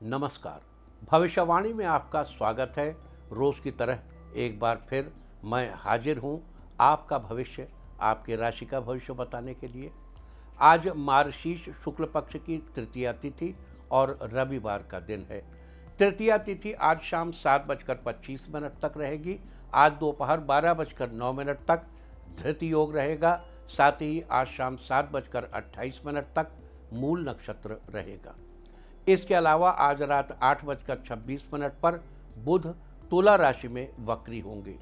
नमस्कार। भविष्यवाणी में आपका स्वागत है। रोज़ की तरह एक बार फिर मैं हाजिर हूँ आपका भविष्य, आपके राशि का भविष्य बताने के लिए। आज मार्गशीर्ष शुक्ल पक्ष की तृतीया तिथि और रविवार का दिन है। तृतीया तिथि आज शाम 7:25 तक रहेगी। आज दोपहर 12:09 तक धृति योग रहेगा। साथ ही आज शाम 7:28 तक मूल नक्षत्र रहेगा। इसके अलावा आज रात 8:26 पर बुध तुला राशि में वक्री होंगे।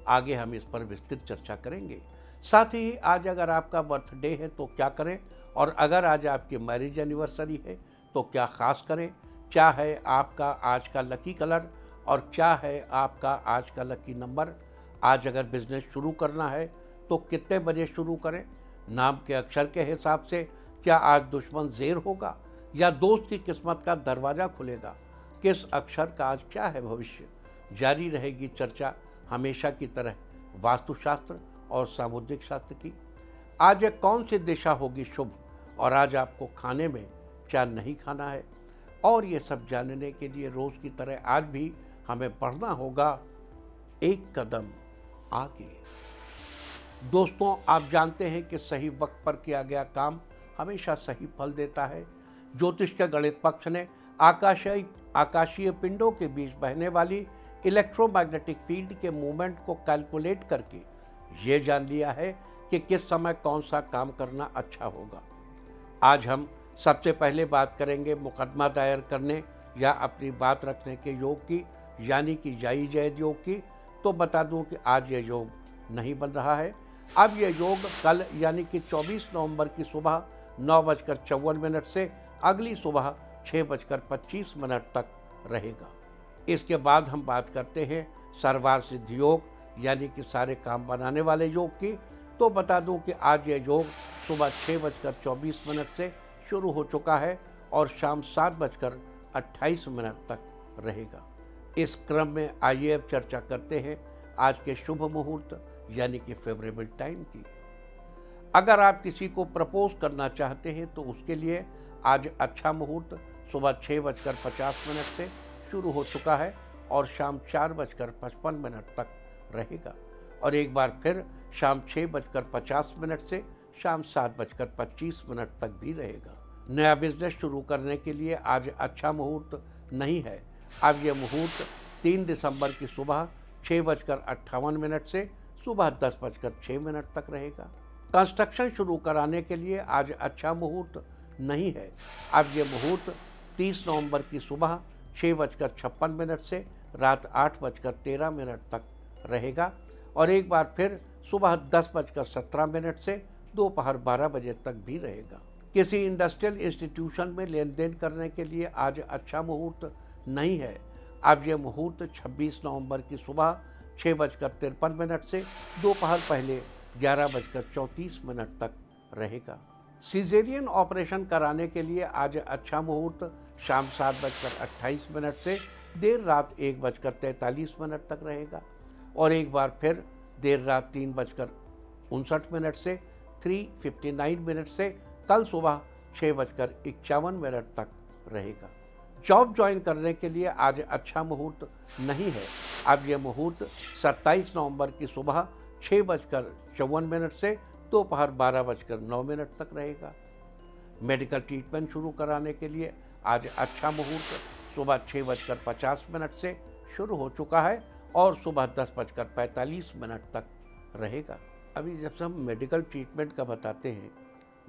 आगे हम इस पर विस्तृत चर्चा करेंगे। साथ ही आज अगर आपका बर्थडे है तो क्या करें, और अगर आज आपकी मैरिज एनिवर्सरी है तो क्या खास करें, क्या है आपका आज का लकी कलर और क्या है आपका आज का लकी नंबर। आज अगर बिजनेस शुरू करना है तो कितने बजे शुरू करें, नाम के अक्षर के हिसाब से क्या आज दुश्मन ज़ेर होगा या दोस्त की किस्मत का दरवाज़ा खुलेगा, किस अक्षर का आज क्या है भविष्य। जारी रहेगी चर्चा हमेशा की तरह वास्तुशास्त्र और सामुद्रिक शास्त्र की। आज कौन सी दिशा होगी शुभ और आज आपको खाने में क्या नहीं खाना है, और ये सब जानने के लिए रोज़ की तरह आज भी हमें बढ़ना होगा एक कदम आगे। दोस्तों, आप जानते हैं कि सही वक्त पर किया गया काम हमेशा सही फल देता है। ज्योतिष के गणित पक्ष ने आकाशीय पिंडों के बीच बहने वाली इलेक्ट्रोमैग्नेटिक फील्ड के मूवमेंट को कैलकुलेट करके ये जान लिया है कि किस समय कौन सा काम करना अच्छा होगा। आज हम सबसे पहले बात करेंगे मुकदमा दायर करने या अपनी बात रखने के योग की, यानी कि जाई जैद योग की। तो बता दूं कि आज ये योग नहीं बन रहा है। अब ये योग कल यानी कि 24 नवंबर की सुबह 9:54 से अगली सुबह 6:25 तक रहेगा। इसके बाद हम बात करते हैं सर्वार सिद्ध योग यानी कि सारे काम बनाने वाले योग की। तो बता दूं कि आज ये योग सुबह 6:24 से शुरू हो चुका है और शाम 7:28 तक रहेगा। इस क्रम में आइए अब चर्चा करते हैं आज के शुभ मुहूर्त यानी कि फेवरेबल टाइम की। अगर आप किसी को प्रपोज करना चाहते हैं तो उसके लिए आज अच्छा मुहूर्त सुबह 6:50 से शुरू हो चुका है और शाम 4:55 तक रहेगा, और एक बार फिर शाम 6:50 से शाम 7:25 तक भी रहेगा। नया बिजनेस शुरू करने के लिए आज अच्छा मुहूर्त नहीं है। अब यह मुहूर्त 3 दिसंबर की सुबह 6:58 से सुबह 10:06 तक रहेगा। कंस्ट्रक्शन शुरू कराने के लिए आज अच्छा मुहूर्त नहीं है। अब यह मुहूर्त 30 नवंबर की सुबह 6:56 से रात 8:13 तक रहेगा, और एक बार फिर सुबह 10:17 से दोपहर 12 बजे तक भी रहेगा। किसी इंडस्ट्रियल इंस्टीट्यूशन में लेन देन करने के लिए आज अच्छा मुहूर्त नहीं है। अब यह मुहूर्त 26 नवंबर की सुबह 6:53 से दोपहर पहले 11:34 तक रहेगा। सीजेरियन ऑपरेशन कराने के लिए आज अच्छा मुहूर्त शाम 7:28 से देर रात 1:43 तक रहेगा, और एक बार फिर देर रात 3:59 से 3:59 से कल सुबह 6:51 तक रहेगा। जॉब ज्वाइन करने के लिए आज अच्छा मुहूर्त नहीं है। अब यह मुहूर्त 27 नवंबर की सुबह 6:54 से दोपहर 12:09 तक रहेगा। मेडिकल ट्रीटमेंट शुरू कराने के लिए आज अच्छा मुहूर्त सुबह 6:50 से शुरू हो चुका है और सुबह 10:45 तक रहेगा। अभी जब से हम मेडिकल ट्रीटमेंट का बताते हैं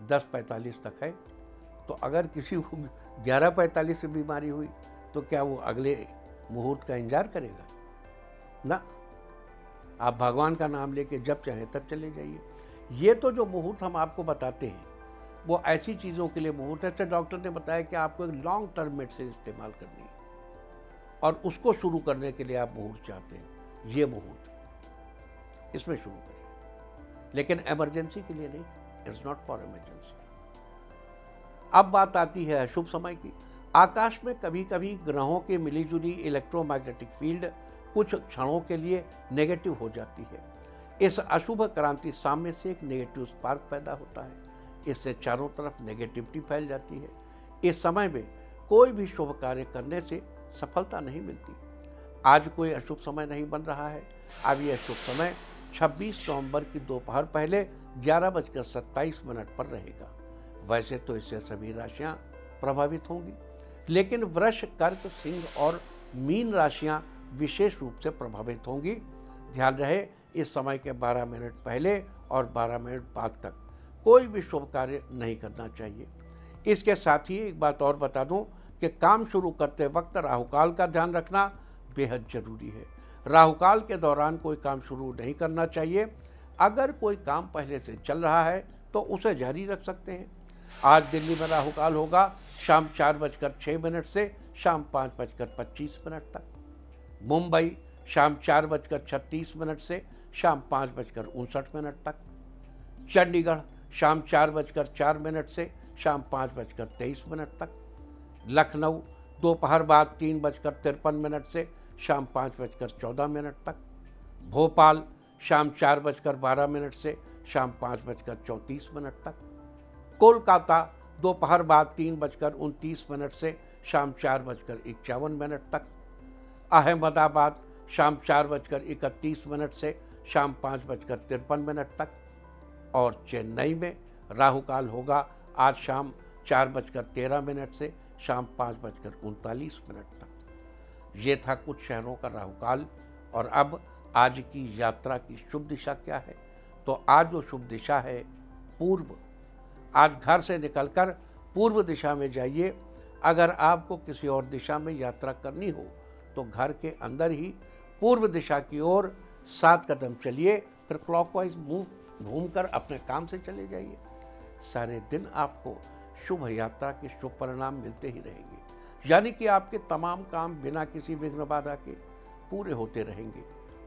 10:45 तक है, तो अगर किसी को 11:45 से बीमारी हुई तो क्या वो अगले मुहूर्त का इंतजार करेगा? ना, आप भगवान का नाम लेके जब चाहें तब चले जाइए। ये तो जो मुहूर्त हम आपको बताते हैं वो ऐसी चीज़ों के लिए मुहूर्त है। डॉक्टर ने बताया कि आपको एक लॉन्ग टर्म मेडिसिन इस्तेमाल करनी है और उसको शुरू करने के लिए आप मुहूर्त चाहते हैं, ये मुहूर्त इसमें शुरू करिए, लेकिन इमरजेंसी के लिए नहीं। It's not for emergency. अब बात आती है अशुभ समय की। आकाश में कभी कभी ग्रहों की मिलीजुली इलेक्ट्रोमैग्नेटिक फील्ड कुछ क्षणों के लिए नेगेटिव हो जाती है। इस अशुभ क्रांति साम्य से एक नेगेटिव स्पार्क पैदा होता है। इससे चारों तरफ नेगेटिविटी फैल जाती है। इस समय में कोई भी शुभ कार्य करने से सफलता नहीं मिलती। आज कोई अशुभ समय नहीं बन रहा है। अब यह शुभ समय 26 नवंबर की दोपहर पहले 11:27 पर रहेगा। वैसे तो इससे सभी राशियां प्रभावित होंगी, लेकिन वृष, कर्क, सिंह और मीन राशियां विशेष रूप से प्रभावित होंगी। ध्यान रहे, इस समय के 12 मिनट पहले और 12 मिनट बाद तक कोई भी शुभ कार्य नहीं करना चाहिए। इसके साथ ही एक बात और बता दूं कि काम शुरू करते वक्त राहुकाल का ध्यान रखना बेहद जरूरी है। राहुकाल के दौरान कोई काम शुरू नहीं करना चाहिए। अगर कोई काम पहले से चल रहा है तो उसे जारी रख सकते हैं। आज दिल्ली में राहुकाल होगा शाम 4:06 से शाम 5:25 तक। मुंबई शाम 4:36 से शाम 5:59 तक। चंडीगढ़ शाम 4:04 से शाम 5:23 तक। लखनऊ दोपहर बाद 3:53 से शाम 5:14 तक। भोपाल शाम 4:12 से शाम 5:34 तक। कोलकाता दोपहर बाद 3:29 से शाम 4:51 तक। अहमदाबाद शाम 4:31 से शाम 5:53 तक। और चेन्नई में राहुकाल होगा आज शाम 4:13 से शाम 5:39 तक। ये था कुछ शहरों का राहुकाल। और अब आज की यात्रा की शुभ दिशा क्या है? तो आज जो शुभ दिशा है पूर्व। आज घर से निकलकर पूर्व दिशा में जाइए। अगर आपको किसी और दिशा में यात्रा करनी हो तो घर के अंदर ही पूर्व दिशा की ओर 7 कदम चलिए, फिर क्लॉकवाइज घूमकर अपने काम से चले जाइए। सारे दिन आपको शुभ यात्रा के शुभ परिणाम मिलते ही रहेंगे, यानी कि आपके तमाम काम बिना किसी विघ्न बाधा के पूरे होते रहेंगे।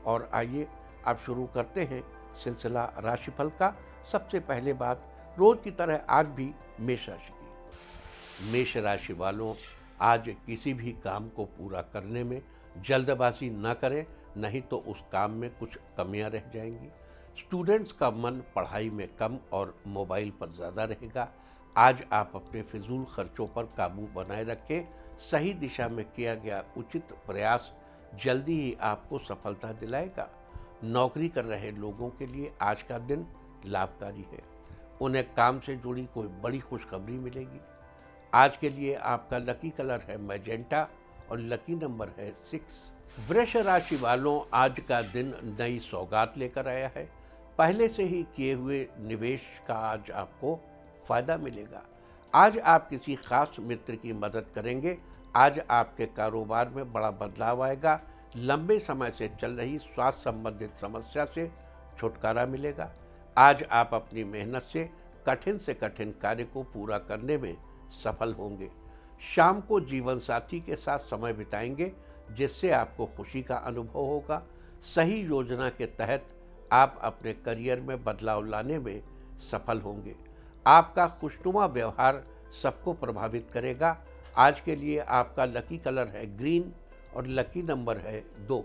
और आइए अब शुरू करते हैं सिलसिला राशिफल का। सबसे पहले बात रोज की तरह आज भी मेष राशि की। मेष राशि वालों, आज किसी भी काम को पूरा करने में जल्दबाजी न करें, नहीं तो उस काम में कुछ कमियां रह जाएंगी। स्टूडेंट्स का मन पढ़ाई में कम और मोबाइल पर ज़्यादा रहेगा। आज आप अपने फिजूल खर्चों पर काबू बनाए रखें। सही दिशा में किया गया उचित प्रयास जल्दी ही आपको सफलता दिलाएगा। नौकरी कर रहे लोगों के लिए आज का दिन लाभकारी है। उन्हें काम से जुड़ी कोई बड़ी खुशखबरी मिलेगी। आज के लिए आपका लकी कलर है मैजेंटा और लकी नंबर है 6। वृष राशि वालों, आज का दिन नई सौगात लेकर आया है। पहले से ही किए हुए निवेश का आज आपको फायदा मिलेगा। आज आप किसी खास मित्र की मदद करेंगे। आज आपके कारोबार में बड़ा बदलाव आएगा। लंबे समय से चल रही स्वास्थ्य संबंधित समस्या से छुटकारा मिलेगा। आज आप अपनी मेहनत से कठिन कार्य को पूरा करने में सफल होंगे। शाम को जीवन साथी के साथ समय बिताएंगे, जिससे आपको खुशी का अनुभव होगा। सही योजना के तहत आप अपने करियर में बदलाव लाने में सफल होंगे। आपका खुशनुमा व्यवहार सबको प्रभावित करेगा। आज के लिए आपका लकी कलर है ग्रीन और लकी नंबर है 2।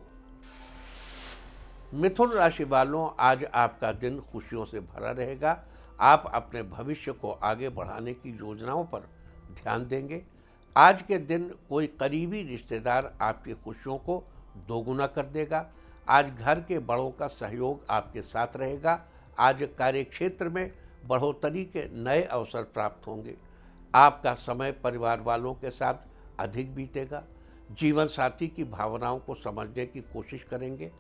मिथुन राशि वालों, आज आपका दिन खुशियों से भरा रहेगा। आप अपने भविष्य को आगे बढ़ाने की योजनाओं पर ध्यान देंगे। आज के दिन कोई करीबी रिश्तेदार आपकी खुशियों को दोगुना कर देगा। आज घर के बड़ों का सहयोग आपके साथ रहेगा। आज कार्यक्षेत्र में बढ़ोतरी के नए अवसर प्राप्त होंगे। आपका समय परिवार वालों के साथ अधिक बीतेगा। जीवन साथी की भावनाओं को समझने की कोशिश करेंगे।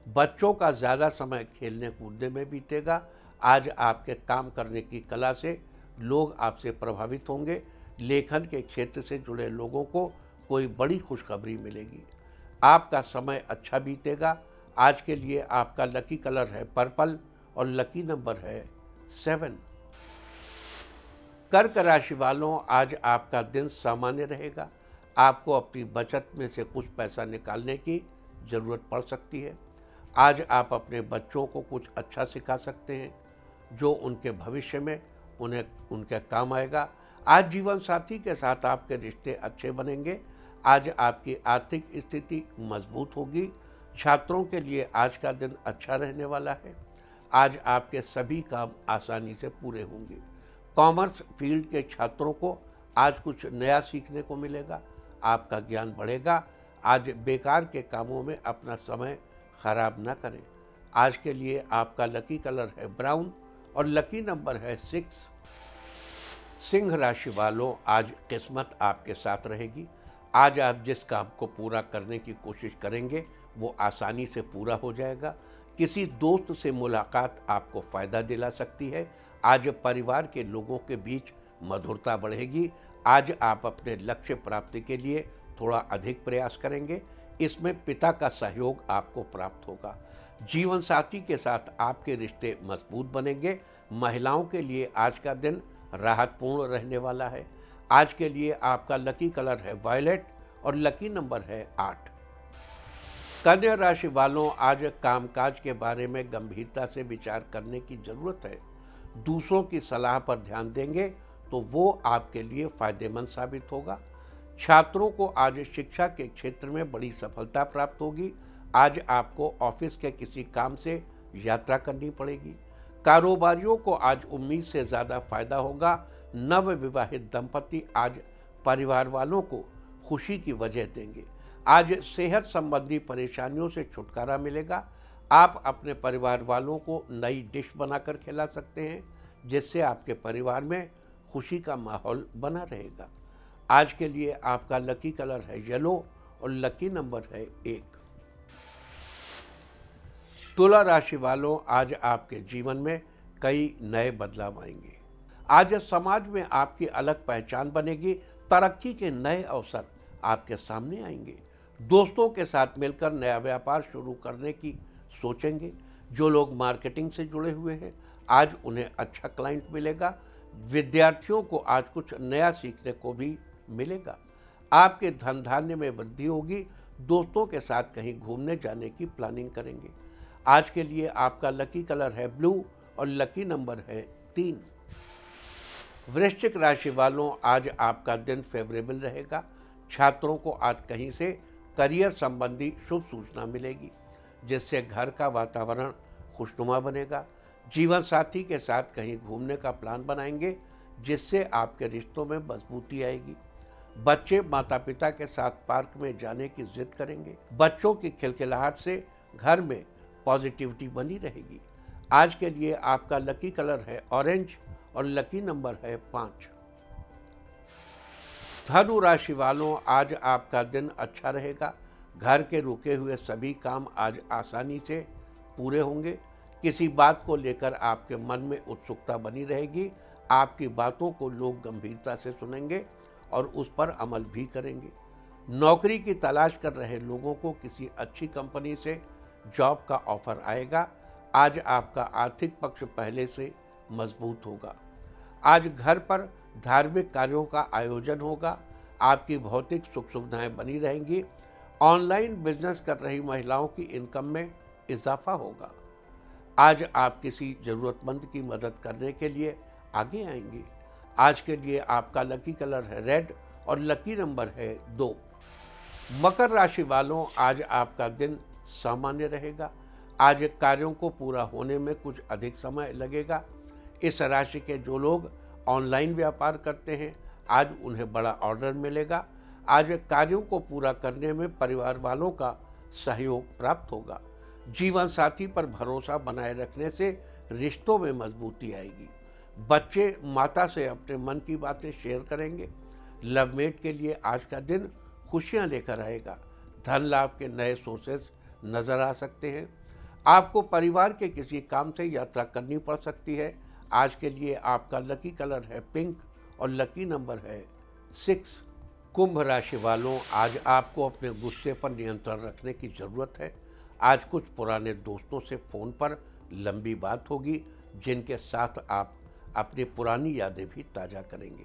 बच्चों का ज़्यादा समय खेलने कूदने में बीतेगा। आज आपके काम करने की कला से लोग आपसे प्रभावित होंगे। लेखन के क्षेत्र से जुड़े लोगों को कोई बड़ी खुशखबरी मिलेगी। आपका समय अच्छा बीतेगा। आज के लिए आपका लकी कलर है पर्पल और लकी नंबर है 7। कर्क राशि वालों, आज आपका दिन सामान्य रहेगा। आपको अपनी बचत में से कुछ पैसा निकालने की ज़रूरत पड़ सकती है। आज आप अपने बच्चों को कुछ अच्छा सिखा सकते हैं, जो उनके भविष्य में उनके काम आएगा। आज जीवन साथी के साथ आपके रिश्ते अच्छे बनेंगे। आज आपकी आर्थिक स्थिति मजबूत होगी। छात्रों के लिए आज का दिन अच्छा रहने वाला है। आज आपके सभी काम आसानी से पूरे होंगे। कॉमर्स फील्ड के छात्रों को आज कुछ नया सीखने को मिलेगा, आपका ज्ञान बढ़ेगा। आज बेकार के कामों में अपना समय खराब ना करें। आज के लिए आपका लकी कलर है ब्राउन और लकी नंबर है 6। सिंह राशि वालों, आज किस्मत आपके साथ रहेगी। आज आप जिस काम को पूरा करने की कोशिश करेंगे वो आसानी से पूरा हो जाएगा। किसी दोस्त से मुलाकात आपको फ़ायदा दिला सकती है। आज परिवार के लोगों के बीच मधुरता बढ़ेगी। आज आप अपने लक्ष्य प्राप्ति के लिए थोड़ा अधिक प्रयास करेंगे। इसमें पिता का सहयोग आपको प्राप्त होगा। जीवन साथी के साथ आपके रिश्ते मजबूत बनेंगे। महिलाओं के लिए आज का दिन राहतपूर्ण रहने वाला है। आज के लिए आपका लकी कलर है वायलेट और लकी नंबर है 8। कन्या राशि वालों, आज कामकाज के बारे में गंभीरता से विचार करने की जरूरत है। दूसरों की सलाह पर ध्यान देंगे तो वो आपके लिए फायदेमंद साबित होगा। छात्रों को आज शिक्षा के क्षेत्र में बड़ी सफलता प्राप्त होगी। आज आपको ऑफिस के किसी काम से यात्रा करनी पड़ेगी। कारोबारियों को आज उम्मीद से ज़्यादा फायदा होगा। नव विवाहित दंपति आज परिवार वालों को खुशी की वजह देंगे। आज सेहत संबंधी परेशानियों से छुटकारा मिलेगा। आप अपने परिवार वालों को नई डिश बनाकर खिला सकते हैं, जिससे आपके परिवार में खुशी का माहौल बना रहेगा। आज के लिए आपका लकी कलर है येलो और लकी नंबर है 1। तुला राशि वालों, आज आपके जीवन में कई नए बदलाव आएंगे। आज समाज में आपकी अलग पहचान बनेगी। तरक्की के नए अवसर आपके सामने आएंगे। दोस्तों के साथ मिलकर नया व्यापार शुरू करने की सोचेंगे। जो लोग मार्केटिंग से जुड़े हुए हैं, आज उन्हें अच्छा क्लाइंट मिलेगा। विद्यार्थियों को आज कुछ नया सीखने को भी मिलेगा। आपके धन धान्य में वृद्धि होगी। दोस्तों के साथ कहीं घूमने जाने की प्लानिंग करेंगे। आज के लिए आपका लकी कलर है ब्लू और लकी नंबर है 3। वृश्चिक राशि वालों, आज आपका दिन फेवरेबल रहेगा। छात्रों को आज कहीं से करियर संबंधी शुभ सूचना मिलेगी, जिससे घर का वातावरण खुशनुमा बनेगा। जीवन साथी के साथ कहीं घूमने का प्लान बनाएंगे, जिससे आपके रिश्तों में मजबूती आएगी। बच्चे माता पिता के साथ पार्क में जाने की जिद करेंगे। बच्चों की खिलखिलाहट से घर में पॉजिटिविटी बनी रहेगी। आज के लिए आपका लकी कलर है ऑरेंज और लकी नंबर है 5। धनु राशि वालों, आज आपका दिन अच्छा रहेगा। घर के रुके हुए सभी काम आज आसानी से पूरे होंगे। किसी बात को लेकर आपके मन में उत्सुकता बनी रहेगी। आपकी बातों को लोग गंभीरता से सुनेंगे और उस पर अमल भी करेंगे। नौकरी की तलाश कर रहे लोगों को किसी अच्छी कंपनी से जॉब का ऑफर आएगा। आज आपका आर्थिक पक्ष पहले से मजबूत होगा। आज घर पर धार्मिक कार्यों का आयोजन होगा। आपकी भौतिक सुख सुविधाएं बनी रहेंगी। ऑनलाइन बिजनेस कर रही महिलाओं की इनकम में इजाफा होगा। आज आप किसी ज़रूरतमंद की मदद करने के लिए आगे आएंगे। आज के लिए आपका लकी कलर है रेड और लकी नंबर है 2। मकर राशि वालों, आज आपका दिन सामान्य रहेगा। आज कार्यों को पूरा होने में कुछ अधिक समय लगेगा। इस राशि के जो लोग ऑनलाइन व्यापार करते हैं, आज उन्हें बड़ा ऑर्डर मिलेगा। आज कार्यों को पूरा करने में परिवार वालों का सहयोग प्राप्त होगा। जीवन साथी पर भरोसा बनाए रखने से रिश्तों में मजबूती आएगी। बच्चे माता से अपने मन की बातें शेयर करेंगे। लवमेट के लिए आज का दिन खुशियां लेकर आएगा। धन लाभ के नए सोर्सेस नजर आ सकते हैं। आपको परिवार के किसी काम से यात्रा करनी पड़ सकती है। आज के लिए आपका लकी कलर है पिंक और लकी नंबर है 6। कुंभ राशि वालों, आज आपको अपने गुस्से पर नियंत्रण रखने की ज़रूरत है। आज कुछ पुराने दोस्तों से फ़ोन पर लंबी बात होगी, जिनके साथ आप अपनी पुरानी यादें भी ताज़ा करेंगे।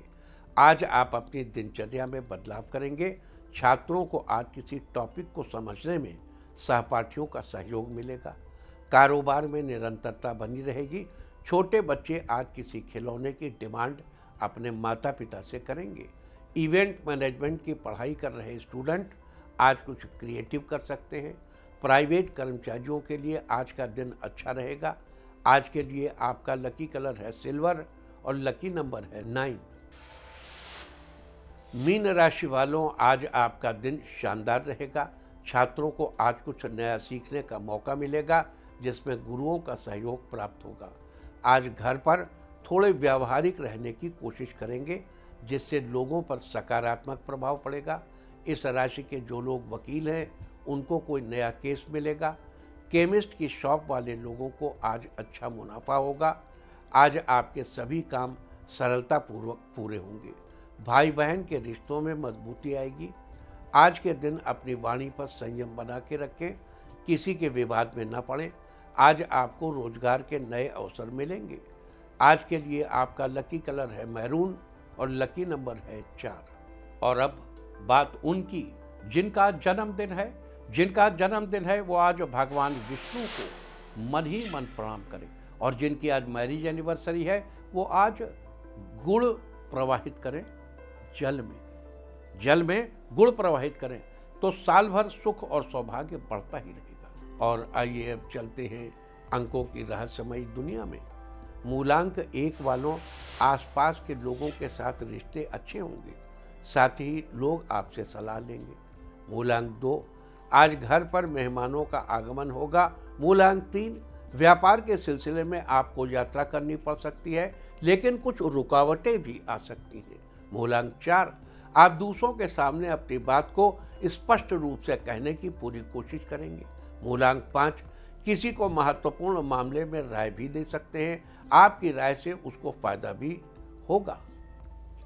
आज आप अपनी दिनचर्या में बदलाव करेंगे। छात्रों को आज किसी टॉपिक को समझने में सहपाठियों का सहयोग मिलेगा। कारोबार में निरंतरता बनी रहेगी। छोटे बच्चे आज किसी खिलौने की डिमांड अपने माता पिता से करेंगे। इवेंट मैनेजमेंट की पढ़ाई कर रहे स्टूडेंट आज कुछ क्रिएटिव कर सकते हैं। प्राइवेट कर्मचारियों के लिए आज का दिन अच्छा रहेगा। आज के लिए आपका लकी कलर है सिल्वर और लकी नंबर है 9। मीन राशि वालों, आज आपका दिन शानदार रहेगा। छात्रों को आज कुछ नया सीखने का मौका मिलेगा, जिसमें गुरुओं का सहयोग प्राप्त होगा। आज घर पर थोड़े व्यावहारिक रहने की कोशिश करेंगे, जिससे लोगों पर सकारात्मक प्रभाव पड़ेगा। इस राशि के जो लोग वकील हैं, उनको कोई नया केस मिलेगा। केमिस्ट की शॉप वाले लोगों को आज अच्छा मुनाफा होगा। आज आपके सभी काम सरलतापूर्वक पूरे होंगे। भाई बहन के रिश्तों में मजबूती आएगी। आज के दिन अपनी वाणी पर संयम बना के रखें, किसी के विवाद में न पड़ें। आज आपको रोजगार के नए अवसर मिलेंगे। आज के लिए आपका लकी कलर है मैरून और लकी नंबर है 4। और अब बात उनकी जिनका जन्मदिन है वो आज भगवान विष्णु को मन ही मन प्रणाम करें। और जिनकी आज मैरिज एनिवर्सरी है वो आज गुड़ प्रवाहित करें जल में गुड़ प्रवाहित करें, तो साल भर सुख और सौभाग्य बढ़ता ही रहेगा। और आइए अब चलते हैं अंकों की रहस्यमयी दुनिया में। मूलांक 1 वालों, आसपास के लोगों के साथ रिश्ते अच्छे होंगे, साथ ही लोग आपसे सलाह लेंगे। मूलांक 2, आज घर पर मेहमानों का आगमन होगा। मूलांक 3, व्यापार के सिलसिले में आपको यात्रा करनी पड़ सकती है, लेकिन कुछ रुकावटें भी आ सकती हैं। मूलांक 4, आप दूसरों के सामने अपनी बात को स्पष्ट रूप से कहने की पूरी कोशिश करेंगे। मूलांक 5, किसी को महत्वपूर्ण मामले में राय भी दे सकते हैं, आपकी राय से उसको फायदा भी होगा।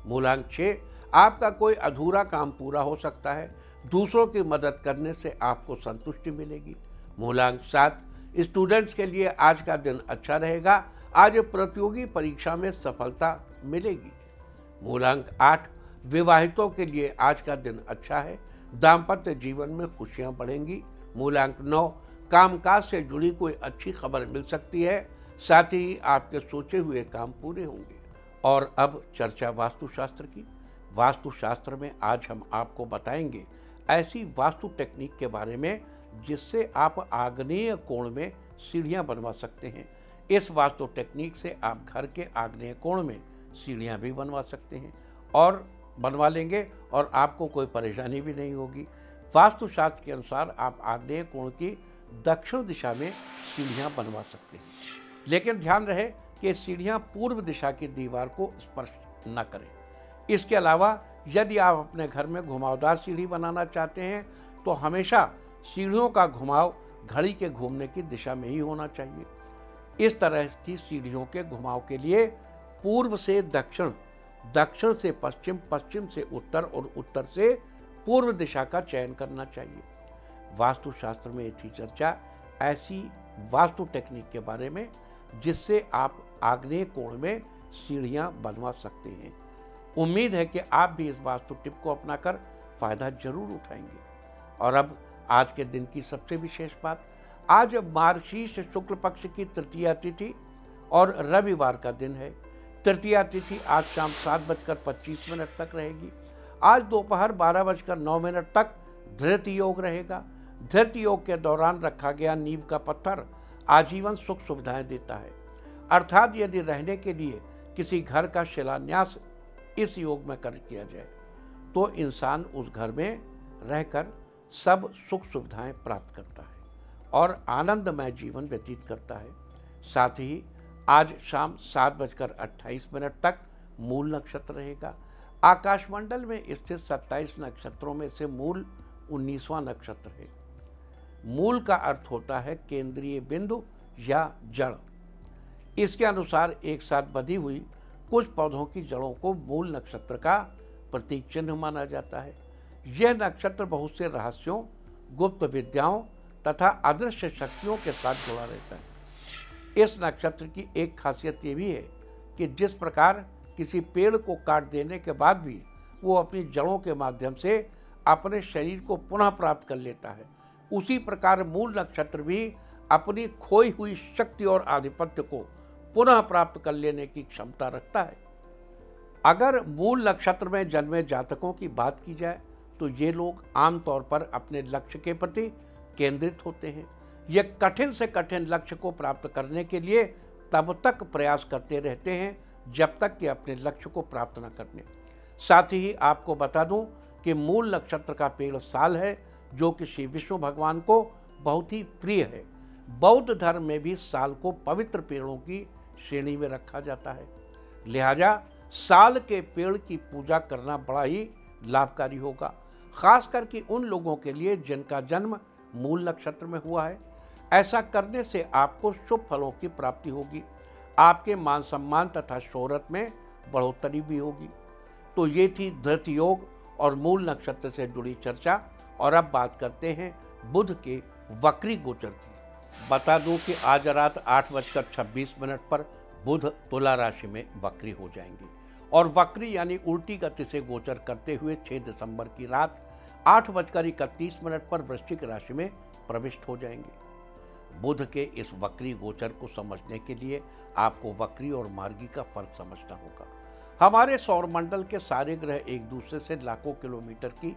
मूलांक 6, आपका कोई अधूरा काम पूरा हो सकता है, दूसरों की मदद करने से आपको संतुष्टि मिलेगी। मूलांक 7, स्टूडेंट्स के लिए आज का दिन अच्छा रहेगा, आज प्रतियोगी परीक्षा में सफलता मिलेगी। मूलांक 8, विवाहितों के लिए आज का दिन अच्छा है, दाम्पत्य जीवन में खुशियां बढ़ेंगी। मूलांक 9, कामकाज से जुड़ी कोई अच्छी खबर मिल सकती है, साथ ही आपके सोचे हुए काम पूरे होंगे। और अब चर्चा वास्तुशास्त्र की। वास्तुशास्त्र में आज हम आपको बताएंगे ऐसी वास्तु टेक्निक के बारे में जिससे आप आग्नेय कोण में सीढ़ियां बनवा सकते हैं। इस वास्तु टेक्निक से आप घर के आग्नेय कोण में सीढ़ियां भी बनवा सकते हैं और बनवा लेंगे और आपको कोई परेशानी भी नहीं होगी। वास्तुशास्त्र के अनुसार आप आग्नेय कोण की दक्षिण दिशा में सीढ़ियां बनवा सकते हैं, लेकिन ध्यान रहे कि सीढ़ियां पूर्व दिशा की दीवार को स्पर्श न करें। इसके अलावा यदि आप अपने घर में घुमावदार सीढ़ी बनाना चाहते हैं तो हमेशा सीढ़ियों का घुमाव घड़ी के घूमने की दिशा में ही होना चाहिए। इस तरह की सीढ़ियों के घुमाव के लिए पूर्व से दक्षिण, दक्षिण से पश्चिम, पश्चिम से उत्तर और उत्तर से पूर्व दिशा का चयन करना चाहिए। वास्तुशास्त्र में थी चर्चा ऐसी वास्तु टेक्निक के बारे में जिससे आप आग्नेय कोण में सीढ़ियां बनवा सकते हैं। उम्मीद है कि आप भी इस वास्तु टिप को अपनाकर फायदा जरूर उठाएंगे। और अब आज के दिन की सबसे विशेष बात, आज मार्गशीर्ष शुक्ल पक्ष की तृतीया तिथि और रविवार का दिन है। तृतीया तिथि आज शाम 7:25 तक रहेगी। आज दोपहर 12:09 तक धृत योग रहेगा। धृत योग के दौरान रखा गया नींव का पत्थर आजीवन सुख सुविधाएं देता है, अर्थात यदि रहने के लिए किसी घर का शिलान्यास इस योग में कर किया जाए तो इंसान उस घर में रहकर सब सुख सुविधाएं प्राप्त करता है और आनंदमय जीवन व्यतीत करता है। साथ ही आज शाम 7:28 तक मूल नक्षत्र रहेगा। आकाशमंडल में स्थित 27 नक्षत्रों में से मूल 19वां नक्षत्र है। मूल का अर्थ होता है केंद्रीय बिंदु या जड़। इसके अनुसार एक साथ बंधी हुई कुछ पौधों की जड़ों को मूल नक्षत्र का प्रतीक चिन्ह माना जाता है। यह नक्षत्र बहुत से रहस्यों, गुप्त विद्याओं तथा अदृश्य शक्तियों के साथ जुड़ा रहता है। इस नक्षत्र की एक खासियत ये भी है कि जिस प्रकार किसी पेड़ को काट देने के बाद भी वो अपनी जड़ों के माध्यम से अपने शरीर को पुनः प्राप्त कर लेता है, उसी प्रकार मूल नक्षत्र भी अपनी खोई हुई शक्ति और आधिपत्य को पुनः प्राप्त कर लेने की क्षमता रखता है। अगर मूल नक्षत्र में जन्मे जातकों की बात की जाए तो ये लोग आमतौर पर अपने लक्ष्य के प्रति केंद्रित होते हैं। ये कठिन से कठिन लक्ष्य को प्राप्त करने के लिए तब तक प्रयास करते रहते हैं जब तक कि अपने लक्ष्य को प्राप्त न करने। साथ ही आपको बता दूं कि मूल नक्षत्र का पेड़ साल है, जो कि श्री विष्णु भगवान को बहुत ही प्रिय है। बौद्ध धर्म में भी साल को पवित्र पेड़ों की श्रेणी में रखा जाता है। लिहाजा साल के पेड़ की पूजा करना बड़ा ही लाभकारी होगा, खास करके उन लोगों के लिए जिनका जन्म मूल नक्षत्र में हुआ है। ऐसा करने से आपको शुभ फलों की प्राप्ति होगी, आपके मान सम्मान तथा शोहरत में बढ़ोतरी भी होगी। तो ये थी धृत योग और मूल नक्षत्र से जुड़ी चर्चा। और अब बात करते हैं बुध के वक्री गोचर की। बता दूं कि आज रात 8:26 पर बुध तुला राशि में वक्री हो जाएंगे और वक्री यानी उल्टी गति से गोचर करते हुए 6 दिसंबर की रात 8:31 पर वृश्चिक राशि में प्रविष्ट हो जाएंगे। बुध के इस वक्री गोचर को समझने के लिए आपको वक्री और मार्गी का फर्क समझना होगा। हमारे सौरमंडल के सारे ग्रह एक दूसरे से लाखों किलोमीटर की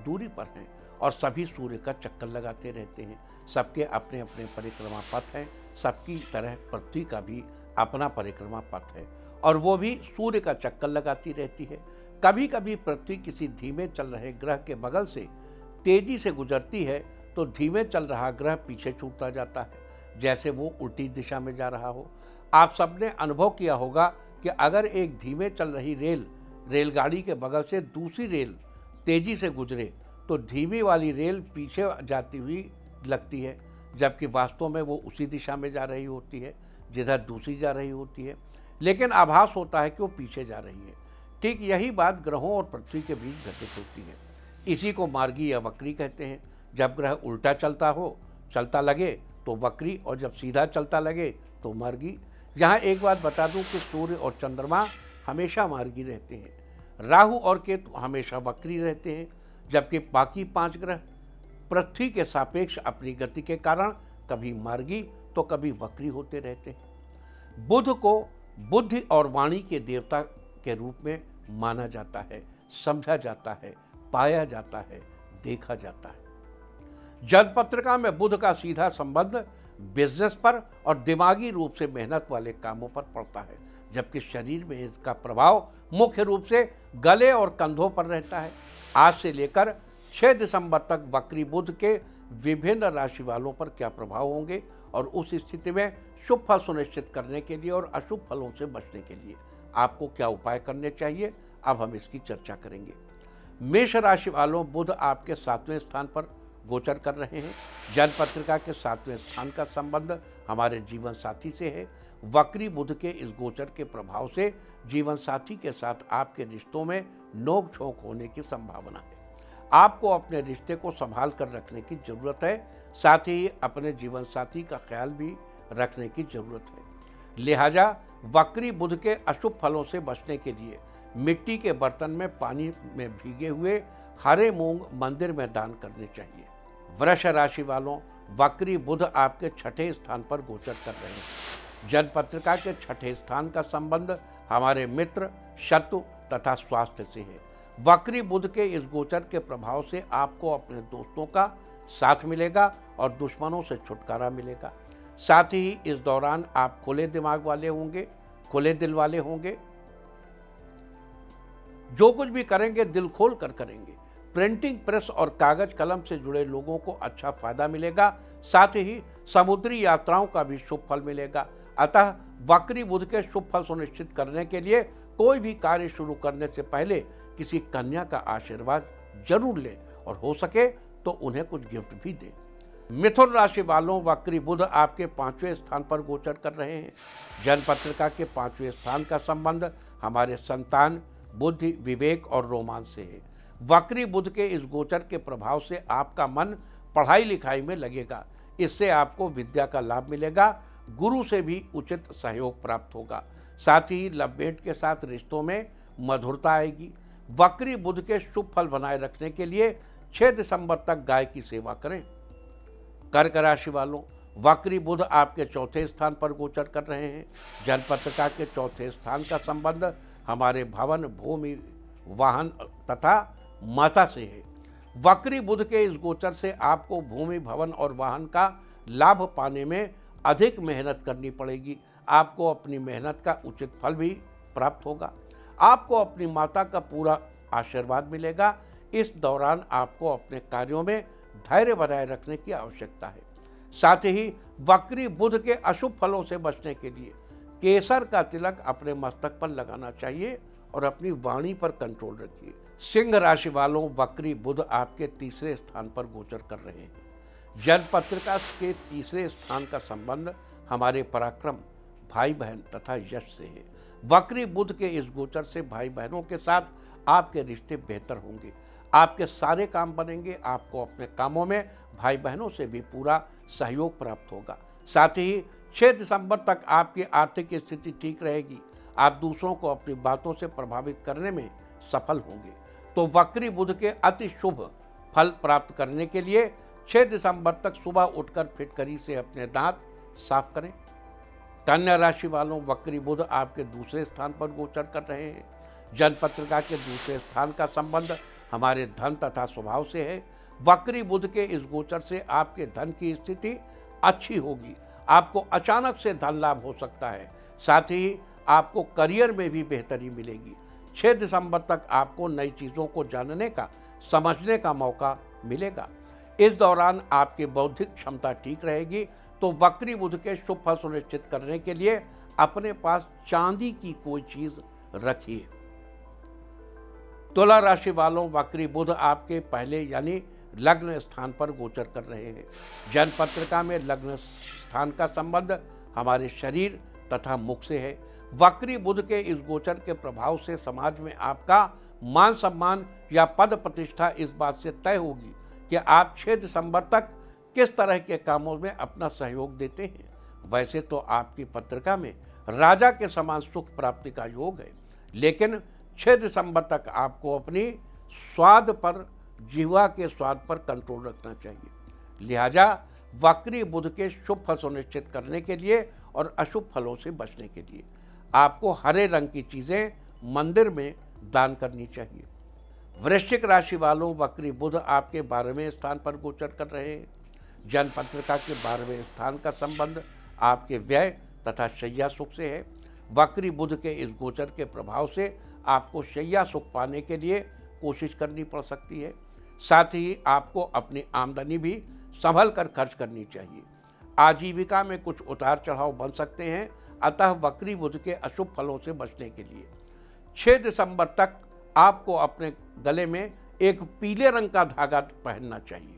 दूरी पर हैं और सभी सूर्य का चक्कर लगाते रहते हैं। सबके अपने अपने परिक्रमा पथ हैं। सबकी तरह पृथ्वी का भी अपना परिक्रमा पथ है और वो भी सूर्य का चक्कर लगाती रहती है। कभी कभी पृथ्वी किसी धीमे चल रहे ग्रह के बगल से तेजी से गुजरती है तो धीमे चल रहा ग्रह पीछे छूटता जाता है, जैसे वो उल्टी दिशा में जा रहा हो। आप सबने अनुभव किया होगा कि अगर एक धीमे चल रही रेलगाड़ी के बगल से दूसरी रेल तेजी से गुजरे तो धीमी वाली रेल पीछे जाती हुई लगती है, जबकि वास्तव में वो उसी दिशा में जा रही होती है जिधर दूसरी जा रही होती है, लेकिन आभास होता है कि वो पीछे जा रही है। ठीक यही बात ग्रहों और पृथ्वी के बीच घटित होती है। इसी को मार्गी या वक्री कहते हैं। जब ग्रह उल्टा चलता लगे तो वक्री और जब सीधा चलता लगे तो मार्गी। यहाँ एक बात बता दूं कि सूर्य और चंद्रमा हमेशा मार्गी रहते हैं, राहु और केतु हमेशा वक्री रहते हैं, जबकि बाकी 5 ग्रह पृथ्वी के सापेक्ष अपनी गति के कारण कभी मार्गी तो कभी वक्री होते रहते हैं। बुध को बुद्धि और वाणी के देवता के रूप में माना जाता है, समझा जाता है, पाया जाता है, देखा जाता है। जन्मपत्रिका में बुध का सीधा संबंध बिजनेस पर और दिमागी रूप से मेहनत वाले कामों पर पड़ता है, जबकि शरीर में इसका प्रभाव मुख्य रूप से गले और कंधों पर रहता है। आज से लेकर 6 दिसंबर तक वक्री बुध के विभिन्न राशि वालों पर क्या प्रभाव होंगे और उस स्थिति में शुभ फल सुनिश्चित करने के लिए और अशुभ फलों से बचने के लिए आपको क्या उपाय करने चाहिए, अब हम इसकी चर्चा करेंगे। मेष राशि वालों, बुध आपके 7वें स्थान पर गोचर कर रहे हैं। जन्मपत्रिका के 7वें स्थान का संबंध हमारे जीवन साथी से है। वक्री बुध के इस गोचर के प्रभाव से जीवन साथी के साथ आपके रिश्तों में नोक झोंक होने की संभावना है। आपको अपने रिश्ते को संभाल कर रखने की जरूरत है, साथ ही अपने जीवन साथी का ख्याल भी रखने की जरूरत है। लिहाजा वक्री बुध के अशुभ फलों से बचने के लिए मिट्टी के बर्तन में पानी में भीगे हुए हरे मूंग मंदिर में दान करने चाहिए। वृष राशि वालों, वक्री बुध आपके 6ठे स्थान पर गोचर कर रहे हैं। जन्मपत्रिका के 6ठे स्थान का संबंध हमारे मित्र, शत्रु तथा स्वास्थ्य से है। वक्री बुध के इस गोचर के प्रभाव से आपको अपने दोस्तों का साथ मिलेगा और दुश्मनों से छुटकारा मिलेगा। साथ ही इस दौरान आप खुले दिमाग वाले होंगे, खुले दिल वाले होंगे। जो कुछ भी करेंगे दिल खोल कर करेंगे। प्रिंटिंग प्रेस और कागज कलम से जुड़े लोगों को अच्छा फायदा मिलेगा। साथ ही समुद्री यात्राओं का भी शुभ फल मिलेगा। अतः वक्री बुध के शुभ फल सुनिश्चित करने के लिए कोई भी कार्य शुरू करने से पहले किसी कन्या का आशीर्वाद जरूर लें और हो सके तो उन्हें कुछ गिफ्ट भी दें। मिथुन राशि वालों, वक्री बुध आपके 5वें स्थान पर गोचर कर रहे हैं। जन्मपत्रिका के 5वें स्थान का संबंध हमारे संतान, बुद्धि, विवेक और रोमांच से है। वक्री बुध के इस गोचर के प्रभाव से आपका मन पढ़ाई लिखाई में लगेगा। इससे आपको विद्या का लाभ मिलेगा। गुरु से भी उचित सहयोग प्राप्त होगा। साथ ही लवमेट के साथ रिश्तों में मधुरता आएगी। वक्री बुध के शुभ फल बनाए रखने के लिए 6 दिसंबर तक गाय की सेवा करें। कर्क राशि वालों, वक्री बुध आपके 4थे स्थान पर गोचर कर रहे हैं। जन्मपत्रिका के 4थे स्थान का संबंध हमारे भवन, भूमि, वाहन तथा माता से है। वक्री बुध के इस गोचर से आपको भूमि, भवन और वाहन का लाभ पाने में अधिक मेहनत करनी पड़ेगी। आपको अपनी मेहनत का उचित फल भी प्राप्त होगा। आपको अपनी माता का पूरा आशीर्वाद मिलेगा। इस दौरान आपको अपने कार्यों में धैर्य बनाए रखने की आवश्यकता है। साथ ही वक्री बुध के अशुभ फलों से बचने के लिए केसर का तिलक अपने मस्तक पर लगाना चाहिए और अपनी वाणी पर कंट्रोल रखिए। सिंह राशि वालों, वक्री बुध आपके तीसरे स्थान पर गोचर कर रहे हैं। जन्मपत्रिका के तीसरे स्थान का संबंध हमारे पराक्रम, भाई बहन तथा यश से है। वक्री बुध के इस गोचर से भाई बहनों के साथ आपके रिश्ते बेहतर होंगे, आपके सारे काम बनेंगे। आपको अपने कामों में भाई बहनों से भी पूरा सहयोग प्राप्त होगा। साथ ही 6 दिसंबर तक आपकी आर्थिक स्थिति ठीक रहेगी। आप दूसरों को अपनी बातों से प्रभावित करने में सफल होंगे। तो वक्री बुध के अति शुभ फल प्राप्त करने के लिए 6 दिसंबर तक सुबह उठकर फिटकरी से अपने दांत साफ करें। कन्या राशि वालों, वक्री बुध आपके दूसरे स्थान पर गोचर कर रहे हैं। जन्मपत्रिका के दूसरे स्थान का संबंध हमारे धन तथा स्वभाव से है। वक्री बुध के इस गोचर से आपके धन की स्थिति अच्छी होगी। आपको अचानक से धन लाभ हो सकता है। साथ ही आपको करियर में भी बेहतरी मिलेगी। 6 दिसंबर तक आपको नई चीज़ों को जानने का, समझने का मौका मिलेगा। इस दौरान आपकी बौद्धिक क्षमता ठीक रहेगी। तो वक्री बुध के शुभ फल सुनिश्चित करने के लिए अपने पास चांदी की कोई चीज रखिए। तुला राशि वालों, वक्री बुध आपके पहले यानी लग्न स्थान पर गोचर कर रहे हैं। जन्मपत्रिका में लग्न स्थान का संबंध हमारे शरीर तथा मुख से है। वक्री बुध के इस गोचर के प्रभाव से समाज में आपका मान सम्मान या पद प्रतिष्ठा इस बात से तय होगी कि आप 6 दिसंबर तक किस तरह के कामों में अपना सहयोग देते हैं। वैसे तो आपकी पत्रिका में राजा के समान सुख प्राप्ति का योग है, लेकिन 6 दिसंबर तक आपको अपनी स्वाद पर, जीवा के स्वाद पर कंट्रोल रखना चाहिए। लिहाजा वक्री बुध के शुभ फल सुनिश्चित करने के लिए और अशुभ फलों से बचने के लिए आपको हरे रंग की चीज़ें मंदिर में दान करनी चाहिए। वृश्चिक राशि वालों, वक्री बुध आपके 12वें स्थान पर गोचर कर रहे हैं। जन्मपत्रिका के 12वें स्थान का संबंध आपके व्यय तथा शैया सुख से है। वक्री बुध के इस गोचर के प्रभाव से आपको शैया सुख पाने के लिए कोशिश करनी पड़ सकती है। साथ ही आपको अपनी आमदनी भी संभल कर खर्च करनी चाहिए। आजीविका में कुछ उतार चढ़ाव बन सकते हैं, अतः वक्री बुध के अशुभ फलों से बचने के लिए 6 दिसंबर तक आपको अपने गले में एक पीले रंग का धागा पहनना चाहिए।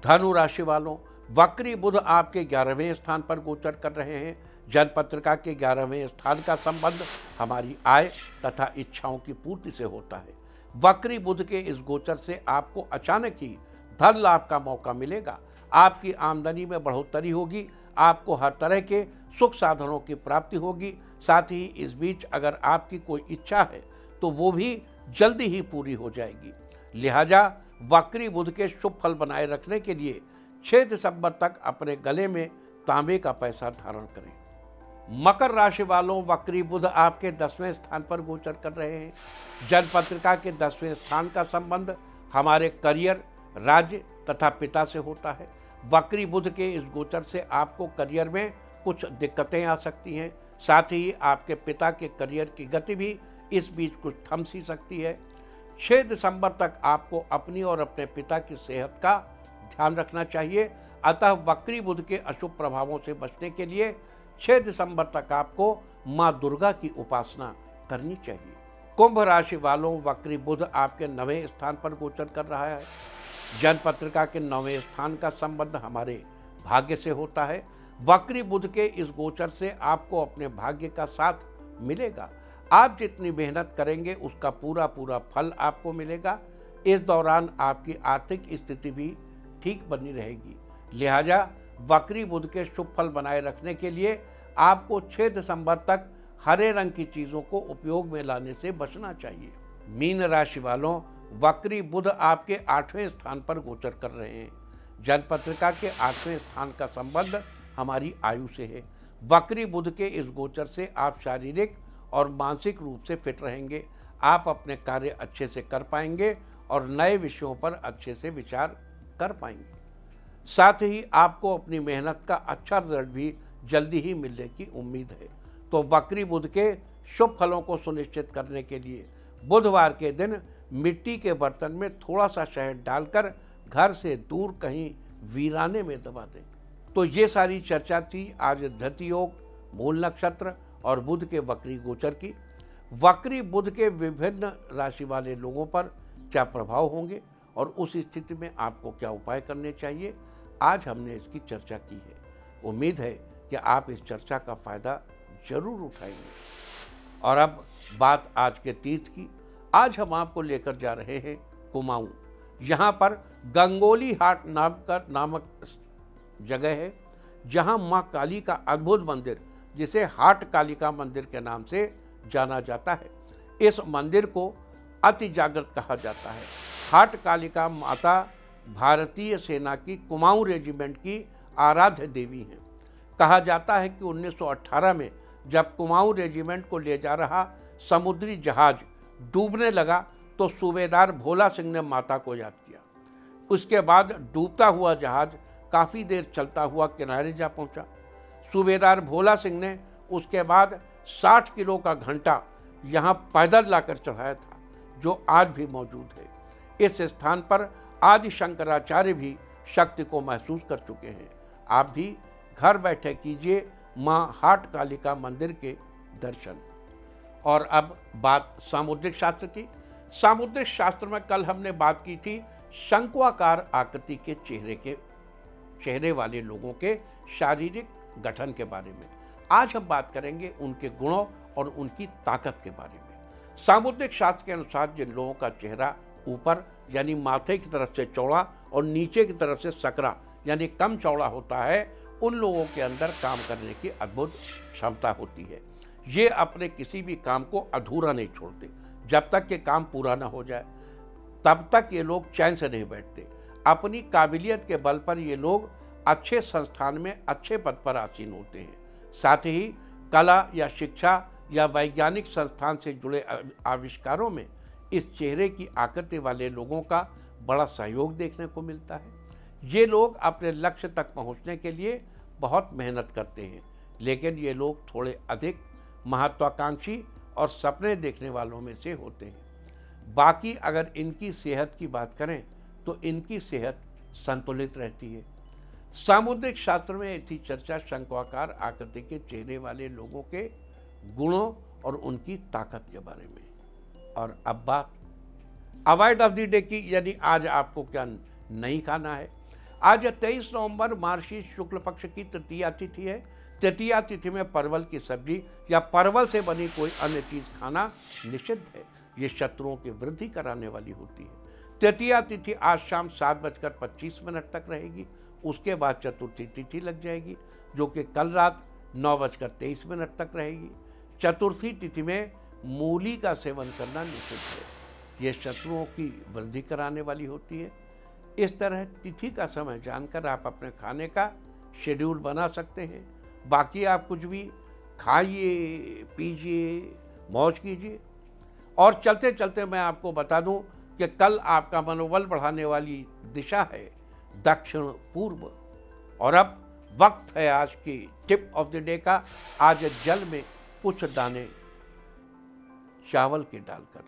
धनु राशि वालों, वक्री बुध आपके 11वें स्थान पर गोचर कर रहे हैं। जन्मपत्रिका के 11वें स्थान का संबंध हमारी आय तथा इच्छाओं की पूर्ति से होता है। वक्री बुध के इस गोचर से आपको अचानक ही धन लाभ का मौका मिलेगा। आपकी आमदनी में बढ़ोतरी होगी। आपको हर तरह के सुख साधनों की प्राप्ति होगी। साथ ही इस बीच अगर आपकी कोई इच्छा है तो वो भी जल्दी ही पूरी हो जाएगी। लिहाजा वक्री बुध के शुभ फल बनाए रखने के लिए 6 दिसंबर तक अपने गले में तांबे का पैसा धारण करें। मकर राशि वालों, वक्री बुध आपके 10वें स्थान पर गोचर कर रहे हैं। जन्मपत्रिका के 10वें स्थान का संबंध हमारे करियर, राज्य तथा पिता से होता है। वक्री बुध के इस गोचर से आपको करियर में कुछ दिक्कतें आ सकती हैं। साथ ही आपके पिता के करियर की गति भी इस बीच कुछ थम सी सकती है। 6 दिसंबर तक आपको अपनी और अपने पिता की सेहत का ध्यान रखना चाहिए। अतः वक्री बुध के अशुभ प्रभावों से बचने के लिए 6 दिसंबर तक आपको माँ दुर्गा की उपासना करनी चाहिए। कुंभ राशि वालों, वक्री बुध आपके 9वें स्थान पर गोचर कर रहा है। जन्मपत्रिका के 9वें स्थान का संबंध हमारे भाग्य से होता है। वक्री बुध के इस गोचर से आपको अपने भाग्य का साथ मिलेगा। आप जितनी मेहनत करेंगे उसका पूरा पूरा फल आपको मिलेगा। इस दौरान आपकी आर्थिक स्थिति भी ठीक बनी रहेगी। लिहाजा वक्री बुध के शुभ फल बनाए रखने के लिए आपको 6 दिसंबर तक हरे रंग की चीज़ों को उपयोग में लाने से बचना चाहिए। मीन राशि वालों, वक्री बुध आपके 8वें स्थान पर गोचर कर रहे हैं। जन्मपत्रिका के 8वें स्थान का संबंध हमारी आयु से है। वक्री बुध के इस गोचर से आप शारीरिक और मानसिक रूप से फिट रहेंगे। आप अपने कार्य अच्छे से कर पाएंगे और नए विषयों पर अच्छे से विचार कर पाएंगे। साथ ही आपको अपनी मेहनत का अच्छा रिजल्ट भी जल्दी ही मिलने की उम्मीद है। तो वक्री बुध के शुभ फलों को सुनिश्चित करने के लिए बुधवार के दिन मिट्टी के बर्तन में थोड़ा सा शहद डालकर घर से दूर कहीं वीराने में दबा दें। तो ये सारी चर्चा थी आज धृति योग, मूल नक्षत्र और बुध के वक्री गोचर की। वक्री बुध के विभिन्न राशि वाले लोगों पर क्या प्रभाव होंगे और उस स्थिति में आपको क्या उपाय करने चाहिए, आज हमने इसकी चर्चा की है। उम्मीद है कि आप इस चर्चा का फायदा जरूर उठाएंगे। और अब बात आज के तीर्थ की। आज हम आपको लेकर जा रहे हैं कुमाऊं। यहाँ पर गंगोली हाट नामक जगह है, जहाँ माँ काली का अद्भुत मंदिर, जिसे हाट कालिका मंदिर के नाम से जाना जाता है। इस मंदिर को अति जागृत कहा जाता है। हाट कालिका माता भारतीय सेना की कुमाऊं रेजिमेंट की आराध्य देवी हैं। कहा जाता है कि 1918 में जब कुमाऊं रेजिमेंट को ले जा रहा समुद्री जहाज डूबने लगा तो सूबेदार भोला सिंह ने माता को याद किया। उसके बाद डूबता हुआ जहाज काफ़ी देर चलता हुआ किनारे जा पहुंचा। सूबेदार भोला सिंह ने उसके बाद 60 किलो का घंटा यहाँ पैदल लाकर चढ़ाया था, जो आज भी मौजूद है। इस स्थान पर आदि शंकराचार्य भी शक्ति को महसूस कर चुके हैं। आप भी घर बैठे कीजिए माँ हाट कालिका मंदिर के दर्शन। और अब बात सामुद्रिक शास्त्र की। सामुद्रिक शास्त्र में कल हमने बात की थी शंक्वाकार आकृति के चेहरे वाले लोगों के शारीरिक गठन के बारे में। आज हम बात करेंगे उनके गुणों और उनकी ताकत के बारे में। सामुद्रिक शास्त्र के अनुसार जिन लोगों का चेहरा ऊपर यानी माथे की तरफ से चौड़ा और नीचे की तरफ से सकरा यानी कम चौड़ा होता है, उन लोगों के अंदर काम करने की अद्भुत क्षमता होती है। ये अपने किसी भी काम को अधूरा नहीं छोड़ते। जब तक कि काम पूरा ना हो जाए तब तक ये लोग चैन से नहीं बैठते। अपनी काबिलियत के बल पर ये लोग अच्छे संस्थान में अच्छे पद पर आसीन होते हैं। साथ ही कला या शिक्षा या वैज्ञानिक संस्थान से जुड़े आविष्कारों में इस चेहरे की आकृति वाले लोगों का बड़ा सहयोग देखने को मिलता है। ये लोग अपने लक्ष्य तक पहुंचने के लिए बहुत मेहनत करते हैं, लेकिन ये लोग थोड़े अधिक महत्वाकांक्षी और सपने देखने वालों में से होते हैं। बाकी अगर इनकी सेहत की बात करें तो इनकी सेहत संतुलित रहती है। सामुद्रिक शास्त्र में ऐसी चर्चा शंक्वाकार आकृति के चेहरे वाले लोगों के गुणों और उनकी ताकत के बारे में। और अब बात अवॉइड ऑफ द डे की, यानी आज आपको क्या नहीं खाना है। आज 23 नवंबर मार्गशीर्ष शुक्ल पक्ष की तृतीया तिथि है। तृतीया तिथि में परवल की सब्जी या परवल से बनी कोई अन्य चीज़ खाना निषिद्ध है। ये शत्रुओं की वृद्धि कराने वाली होती है। तृतीया तिथि आज शाम 7:25 तक रहेगी। उसके बाद चतुर्थी तिथि लग जाएगी, जो कि कल रात 9:23 तक रहेगी। चतुर्थी तिथि में मूली का सेवन करना निषिद्ध है। ये शत्रुओं की वृद्धि कराने वाली होती है। इस तरह तिथि का समय जानकर आप अपने खाने का शेड्यूल बना सकते हैं। बाकी आप कुछ भी खाइए, पीजिए, मौज कीजिए। और चलते चलते मैं आपको बता दूं कि कल आपका मनोबल बढ़ाने वाली दिशा है दक्षिण पूर्व। और अब वक्त है आज की टिप ऑफ द डे का। आज जल में कुछ दाने चावल के डालकर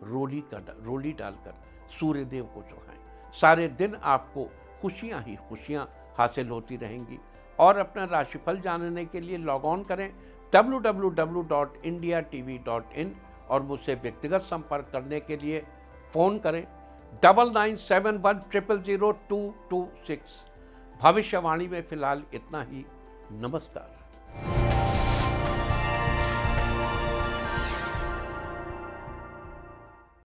रोली डालकर सूर्यदेव को चढ़ाएं। सारे दिन आपको खुशियां ही खुशियां हासिल होती रहेंगी। और अपना राशिफल जानने के लिए लॉग ऑन करें www.indiatv.in और मुझसे व्यक्तिगत संपर्क करने के लिए फ़ोन करें 9971000226। भविष्यवाणी में फिलहाल इतना ही। नमस्कार।